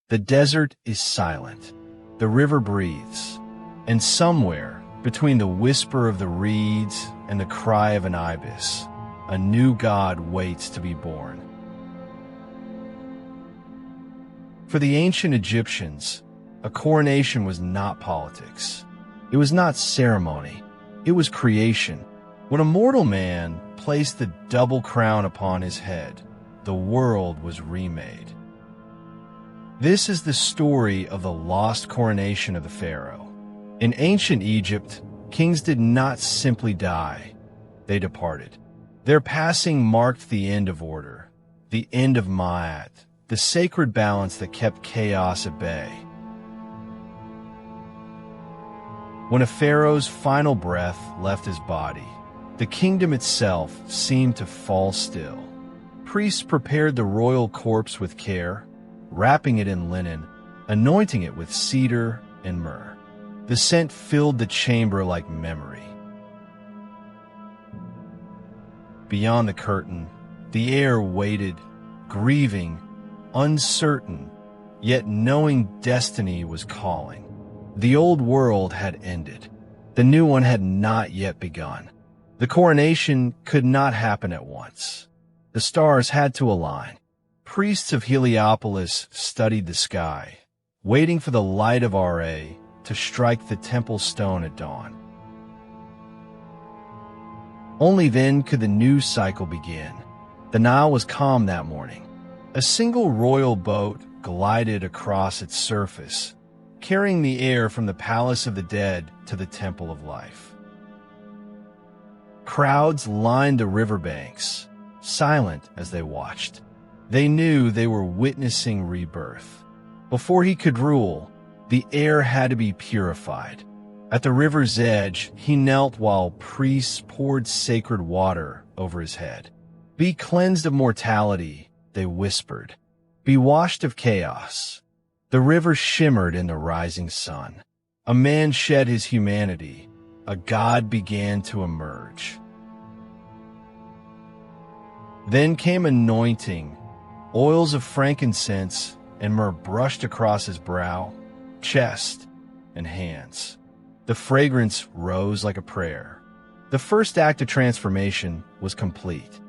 The desert is silent. The river breathes. And somewhere, between the whisper of the reeds and the cry of an ibis, a new god waits to be born. For the ancient Egyptians, a coronation was not politics. It was not ceremony. It was creation. When a mortal man placed the double crown upon his head, the world was remade. This is the story of the lost coronation of the Pharaoh. In ancient Egypt, kings did not simply die. They departed. Their passing marked the end of order, the end of Ma'at, the sacred balance that kept chaos at bay. When a pharaoh's final breath left his body, the kingdom itself seemed to fall still. Priests prepared the royal corpse with care, wrapping it in linen, anointing it with cedar and myrrh. The scent filled the chamber like memory. Beyond the curtain, the air waited, grieving, uncertain, yet knowing destiny was calling. The old world had ended. The new one had not yet begun. The coronation could not happen at once. The stars had to align. Priests of Heliopolis studied the sky, waiting for the light of Ra to strike the temple stone at dawn. Only then could the new cycle begin. The Nile was calm that morning. A single royal boat glided across its surface, carrying the air from the palace of the dead to the temple of life. Crowds lined the riverbanks, silent as they watched. They knew they were witnessing rebirth. Before he could rule, the air had to be purified. At the river's edge, he knelt while priests poured sacred water over his head. "Be cleansed of mortality," they whispered. "Be washed of chaos." The river shimmered in the rising sun. A man shed his humanity. A god began to emerge. Then came anointing. Oils of frankincense and myrrh brushed across his brow, chest, and hands. The fragrance rose like a prayer. The first act of transformation was complete.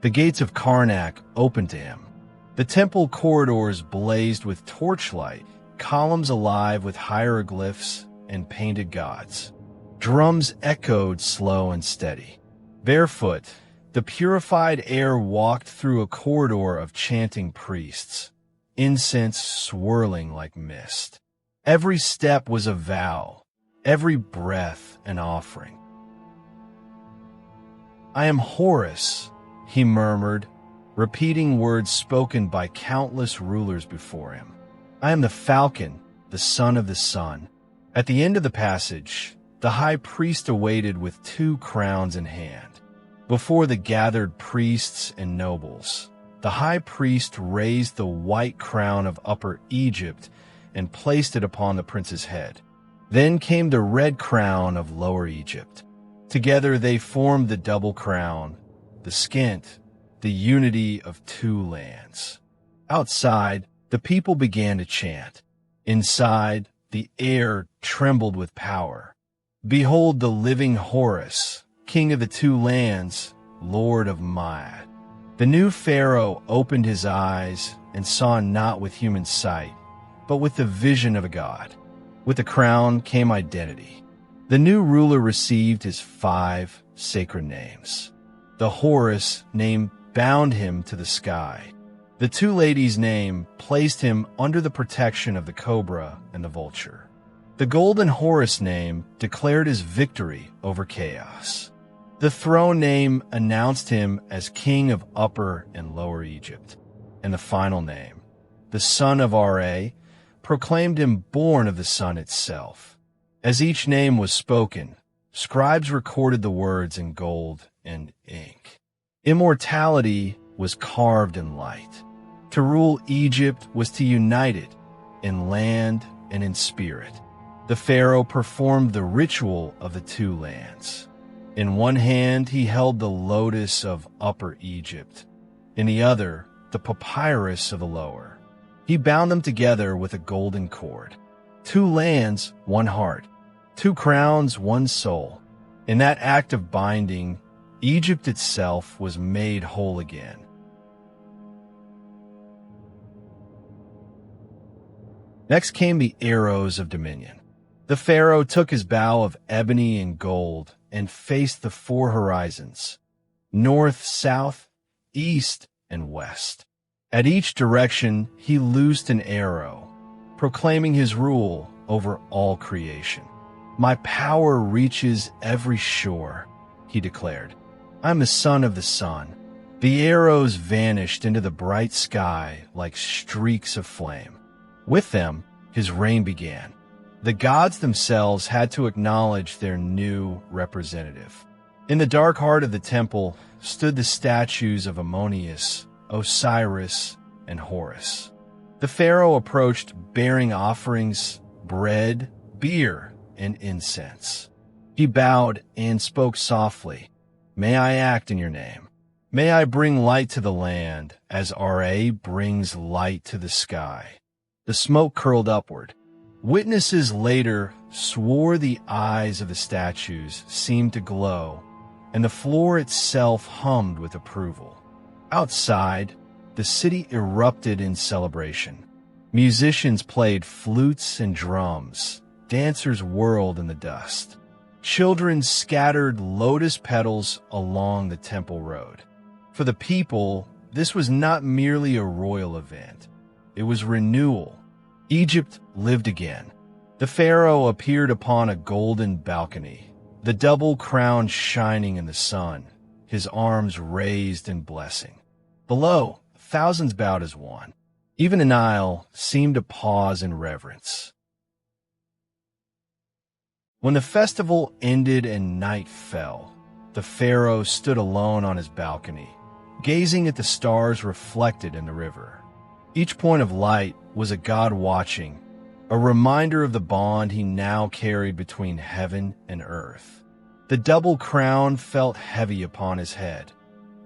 The gates of Karnak opened to him. The temple corridors blazed with torchlight, columns alive with hieroglyphs and painted gods. Drums echoed slow and steady. Barefoot, the purified air walked through a corridor of chanting priests, incense swirling like mist. Every step was a vow, every breath an offering. "I am Horus," he murmured, repeating words spoken by countless rulers before him. "I am the falcon, the son of the sun." At the end of the passage, the high priest awaited with 2 crowns in hand. Before the gathered priests and nobles, the high priest raised the white crown of Upper Egypt and placed it upon the prince's head. Then came the red crown of Lower Egypt. Together they formed the double crown, the skint, the unity of 2 lands. Outside, the people began to chant. Inside, the air trembled with power. "Behold the living Horus, king of the 2 lands, lord of Ma'at." The new pharaoh opened his eyes and saw not with human sight, but with the vision of a god. With the crown came identity. The new ruler received his 5 sacred names. The Horus name bound him to the sky. The 2 ladies' name placed him under the protection of the cobra and the vulture. The golden Horus name declared his victory over chaos. The throne name announced him as king of Upper and Lower Egypt. And the final name, the son of Ra, proclaimed him born of the sun itself. As each name was spoken, scribes recorded the words in gold and ink. Immortality was carved in light. To rule Egypt was to unite it in land and in spirit. The pharaoh performed the ritual of the 2 lands. In one hand he held the lotus of Upper Egypt. in the other, the papyrus of the lower. He bound them together with a golden cord. 2 lands, 1 heart. 2 crowns, 1 soul. In that act of binding, Egypt itself was made whole again. Next came the arrows of dominion. The pharaoh took his bow of ebony and gold and faced the 4 horizons, north, south, east, and west. At each direction, he loosed an arrow, proclaiming his rule over all creation. My power reaches every shore, he declared. I'm the son of the sun. The arrows vanished into the bright sky like streaks of flame. With them, his reign began. The gods themselves had to acknowledge their new representative. In the dark heart of the temple stood the statues of Amun, Osiris, and Horus. The pharaoh approached bearing offerings, bread, beer, and incense. He bowed and spoke softly. May I act in your name? May I bring light to the land as Ra brings light to the sky. The smoke curled upward. Witnesses later swore the eyes of the statues seemed to glow, and the floor itself hummed with approval. Outside, the city erupted in celebration. Musicians played flutes and drums. Dancers whirled in the dust. Children scattered lotus petals along the temple road. For the people, this was not merely a royal event. It was renewal. Egypt lived again. The pharaoh appeared upon a golden balcony, the double crown shining in the sun, his arms raised in blessing. Below, thousands bowed as one. Even the Nile seemed to pause in reverence. When the festival ended and night fell, the pharaoh stood alone on his balcony, gazing at the stars reflected in the river. Each point of light was a god watching, a reminder of the bond he now carried between heaven and earth. The double crown felt heavy upon his head,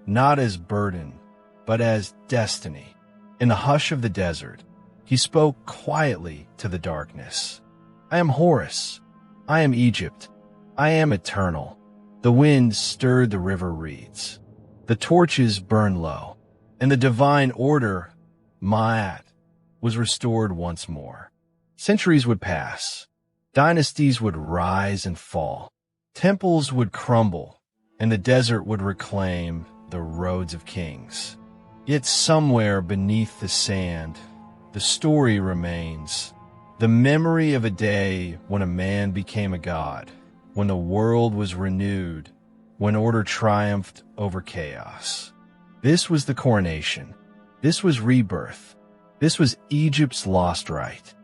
not as burden, but as destiny. In the hush of the desert, he spoke quietly to the darkness. I am Horus. I am Egypt. I am eternal. The wind stirred the river reeds. The torches burned low, and the divine order, Ma'at, was restored once more. Centuries would pass. Dynasties would rise and fall. Temples would crumble, and the desert would reclaim the roads of kings. Yet somewhere beneath the sand, the story remains. The memory of a day when a man became a god, when the world was renewed, when order triumphed over chaos. This was the coronation. This was rebirth. This was Egypt's lost rite.